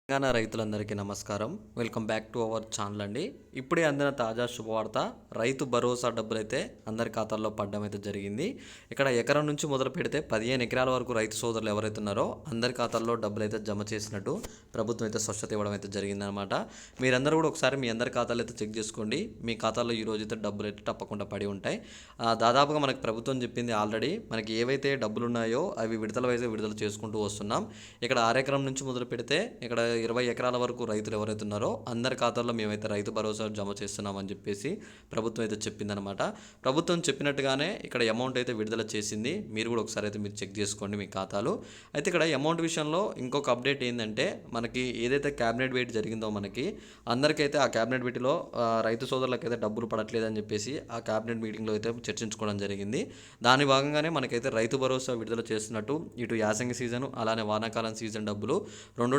తెలంగాణ రైతులందరికీ నమస్కారం. Welcome back to our channel అండి. ఇప్పుడే అందిన తాజా శుభవార్త, రైతు భరోసా డబ్బులైతే అందరి ఖాతాల్లో పడడం అయితే జరిగింది. ఇక్కడ ఎకరం నుంచి మొదలు పెడితే 15 ఎకరాల వరకు రైతు సోదరులు ఎవరైతే ఉన్నారో అందరి ఖాతాల్లో డబ్బులు అయితే జమ చేసినట్టు ప్రభుత్వం అయితే స్పష్టత ఇవ్వడం అయితే జరిగిందనమాట. మీరందరూ కూడా ఒకసారి మీ అందరి ఖాతాలు అయితే చెక్ చేసుకోండి. మీ ఖాతాల్లో ఈ రోజు అయితే డబ్బులు అయితే తప్పకుండా పడి ఉంటాయి. దాదాపుగా మనకు ప్రభుత్వం చెప్పింది ఆల్రెడీ, మనకి ఏవైతే డబ్బులు ఉన్నాయో అవి విడుదల చేసుకుంటూ వస్తున్నాం. ఇక్కడ 6 ఎకరం నుంచి మొదలు పెడితే ఇక్కడ 20 ఎకరాల వరకు రైతులు ఎవరైతే ఉన్నారో అందరి ఖాతాల్లో మేమైతే రైతు భరోసా జమ చేస్తున్నామని చెప్పేసి ప్రభుత్వం అయితే చెప్పిందనమాట. ప్రభుత్వం చెప్పినట్టుగానే ఇక్కడ అమౌంట్ అయితే విడుదల చేసింది. మీరు కూడా ఒకసారి అయితే మీరు చెక్ చేసుకోండి మీ ఖాతాలు. అయితే ఇక్కడ అమౌంట్ విషయంలో ఇంకొక అప్డేట్ ఏంటంటే, మనకి ఏదైతే క్యాబినెట్ భేటీ జరిగిందో మనకి అందరికైతే ఆ క్యాబినెట్ భేటీలో రైతు సోదరులకైతే డబ్బులు పడట్లేదని చెప్పేసి ఆ క్యాబినెట్ మీటింగ్లో అయితే చర్చించుకోవడం జరిగింది. దాని భాగంగానే మనకైతే రైతు భరోసా విడుదల చేస్తున్నట్టు, ఇటు యాసంగి సీజన్ అలానే వానాకాలం సీజన్ డబ్బులు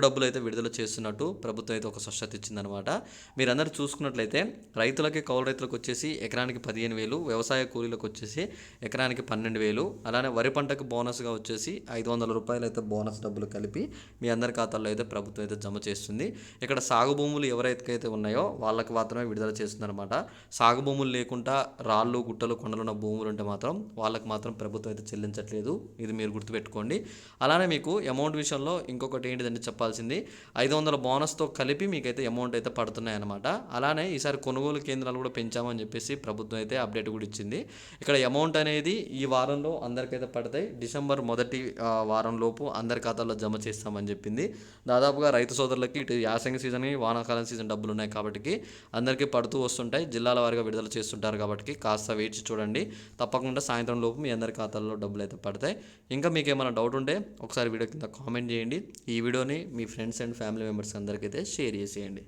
డబ్బులు అయితే విడుదల చేస్తున్నట్టు ప్రభుత్వం అయితే ఒక స్పష్టత ఇచ్చిందనమాట. మీరందరూ చూసుకున్నట్లయితే రైతులకి, కౌలు రైతులకు వచ్చేసి ఎకరానికి 15,000, వ్యవసాయ కూలీలకు వచ్చేసి ఎకరానికి 12,000, అలానే వరి పంటకు బోనస్గా వచ్చేసి 500 రూపాయలు అయితే బోనస్ డబ్బులు కలిపి మీ అందరి ఖాతాల్లో అయితే ప్రభుత్వం అయితే జమ చేస్తుంది. ఇక్కడ సాగు భూములు ఎవరైతే ఉన్నాయో వాళ్ళకి మాత్రమే విడుదల చేస్తుందన్నమాట. సాగు భూములు లేకుండా రాళ్ళు, గుట్టలు, కొండలు ఉన్న భూములు ఉంటే మాత్రం వాళ్ళకి మాత్రం ప్రభుత్వం అయితే చెల్లించట్లేదు. ఇది మీరు గుర్తుపెట్టుకోండి. అలానే మీకు అమౌంట్ విషయంలో ఇంకొకటి ఏంటిదంటే చెప్పాల్సింది, 500 బోనస్తో కలిపి మీకైతే అమౌంట్ అయితే పడుతున్నాయి అన్నమాట. అలానే ఈసారి కొనుగోలు కేంద్రాలు కూడా పెంచామని చెప్పేసి ప్రభుత్వం అయితే అప్డేట్ కూడా ఇచ్చింది. ఇక్కడ అమౌంట్ అనేది ఈ వారంలో అందరికైతే పడతాయి. డిసెంబర్ మొదటి వారం లోపు అందరి ఖాతాల్లో జమ చేస్తామని చెప్పింది. దాదాపుగా రైతు సోదరులకి ఇటు యాసంగి సీజన్, వానాకాలం సీజన్ డబ్బులు ఉన్నాయి కాబట్టి అందరికీ పడుతూ వస్తుంటాయి. జిల్లాల వారీగా విడుదల చేస్తుంటారు కాబట్టి కాస్త వేచి చూడండి. తప్పకుండా సాయంత్రం లోపు మీ అందరి ఖాతాల్లో డబ్బులు అయితే పడతాయి. ఇంకా మీకు ఏమైనా డౌట్ ఉంటే ఒకసారి వీడియో కింద కామెంట్ చేయండి. ఈ వీడియోని మీ ఫ్రెండ్స్ అండ్ ఫ్యామిలీ మెంబర్స్ అందరికైతే షేర్ చేసేయండి.